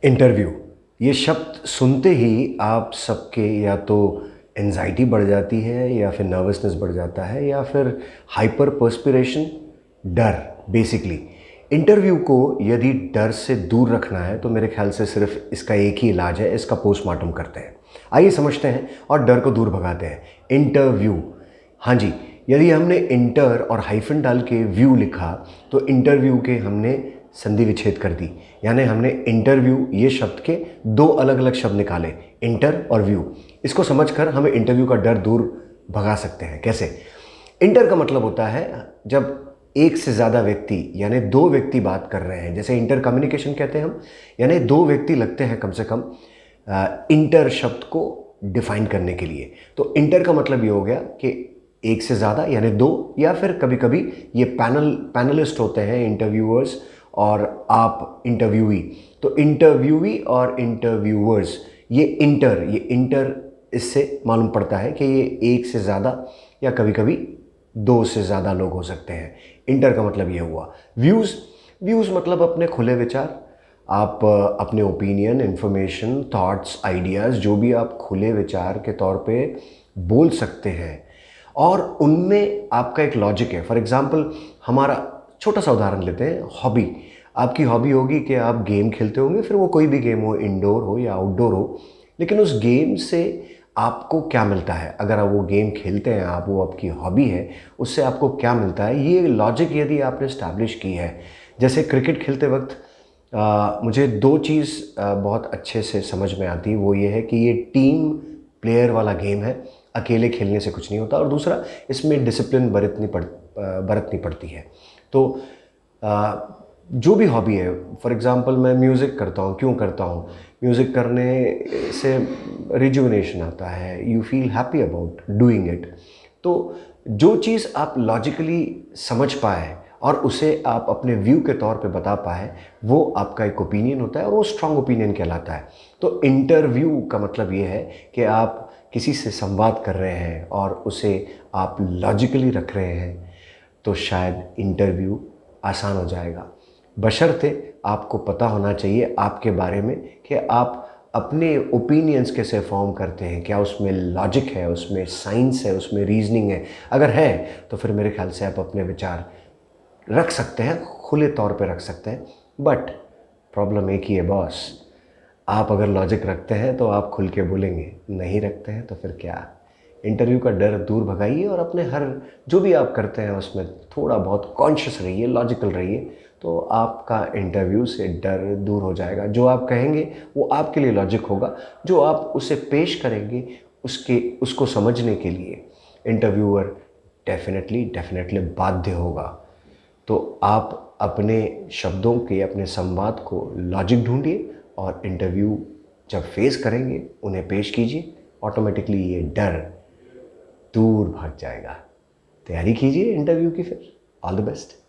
Interview, ये शब्द सुनते ही आप सबके या तो एंजाइटी बढ़ जाती है या फिर नर्वसनेस बढ़ जाता है या फिर हाइपर पर्स्पिरेशन, डर। बेसिकली इंटरव्यू को यदि डर से दूर रखना है तो मेरे ख्याल से सिर्फ इसका एक ही इलाज है, इसका पोस्टमार्टम करते हैं। आइए समझते हैं और डर को दूर भगाते हैं। इंटरव्यू, हाँ जी, यदि हमने इंटर और हाइफन डाल के व्यू लिखा तो इंटरव्यू के हमने संधि विच्छेद कर दी, यानी हमने इंटरव्यू ये शब्द के दो अलग अलग शब्द निकाले, इंटर और व्यू। इसको समझकर हमें इंटरव्यू का डर दूर भगा सकते हैं। कैसे? इंटर का मतलब होता है जब एक से ज़्यादा व्यक्ति यानी दो व्यक्ति बात कर रहे हैं, जैसे इंटर कम्युनिकेशन कहते हैं हम, यानी दो व्यक्ति लगते हैं कम से कम इंटर शब्द को डिफाइन करने के लिए। तो इंटर का मतलब ये हो गया कि एक से ज़्यादा यानी दो, या फिर कभी कभी ये पैनलिस्ट होते हैं इंटरव्यूअर्स और आप इंटरव्यूई। तो इंटरव्यूई और इंटरव्यूअर्स, ये इंटर इससे मालूम पड़ता है कि ये एक से ज़्यादा या कभी कभी दो से ज़्यादा लोग हो सकते हैं। इंटर का मतलब ये हुआ। व्यूज़ मतलब अपने खुले विचार, आप अपने ओपिनियन, इन्फॉर्मेशन, थॉट्स, आइडियाज़, जो भी आप खुले विचार के तौर पे बोल सकते हैं और उनमें आपका एक लॉजिक है। फॉर एग्ज़ाम्पल, हमारा छोटा सा उदाहरण लेते हैं, हॉबी। आपकी हॉबी होगी कि आप गेम खेलते होंगे, फिर वो कोई भी गेम हो, इंडोर हो या आउटडोर हो, लेकिन उस गेम से आपको क्या मिलता है? अगर आप वो गेम खेलते हैं, आप वो आपकी हॉबी है, उससे आपको क्या मिलता है, ये लॉजिक यदि आपने इस्टेब्लिश की है। जैसे क्रिकेट खेलते वक्त मुझे दो चीज़ बहुत अच्छे से समझ में आती है। वो ये है कि ये टीम प्लेयर वाला गेम है, अकेले खेलने से कुछ नहीं होता, और दूसरा इसमें डिसिप्लिन बरतनी पड़ती है। तो जो भी हॉबी है, फॉर एग्ज़ाम्पल मैं म्यूज़िक करता हूँ। क्यों करता हूँ? म्यूज़िक करने से रिजुविनेशन आता है, you feel happy about doing it. तो जो चीज़ आप लॉजिकली समझ पाए और उसे आप अपने व्यू के तौर पे बता पाए, वो आपका एक ओपिनियन होता है और वो स्ट्रॉन्ग ओपिनियन कहलाता है। तो इंटरव्यू का मतलब ये है कि आप किसी से संवाद कर रहे हैं और उसे आप लॉजिकली रख रहे हैं, तो शायद इंटरव्यू आसान हो जाएगा। बशर्ते आपको पता होना चाहिए आपके बारे में कि आप अपने ओपिनियंस कैसे फॉर्म करते हैं, क्या उसमें लॉजिक है, उसमें साइंस है, उसमें रीजनिंग है। अगर है तो फिर मेरे ख्याल से आप अपने विचार रख सकते हैं, खुले तौर पे रख सकते हैं। बट प्रॉब्लम एक ही है बॉस, आप अगर लॉजिक रखते हैं तो आप खुल के बोलेंगे, नहीं रखते हैं तो फिर क्या। इंटरव्यू का डर दूर भगाइए और अपने हर जो भी आप करते हैं उसमें थोड़ा बहुत कॉन्शियस रहिए, लॉजिकल रहिए, तो आपका इंटरव्यू से डर दूर हो जाएगा। जो आप कहेंगे वो आपके लिए लॉजिक होगा, जो आप उसे पेश करेंगे उसको समझने के लिए इंटरव्यूअर डेफिनेटली बाध्य होगा। तो आप अपने शब्दों के, अपने संवाद को लॉजिक ढूंढिए और इंटरव्यू जब फेस करेंगे उन्हें पेश कीजिए, ऑटोमेटिकली ये डर दूर भाग जाएगा। तैयारी कीजिए इंटरव्यू की फिर। All the best.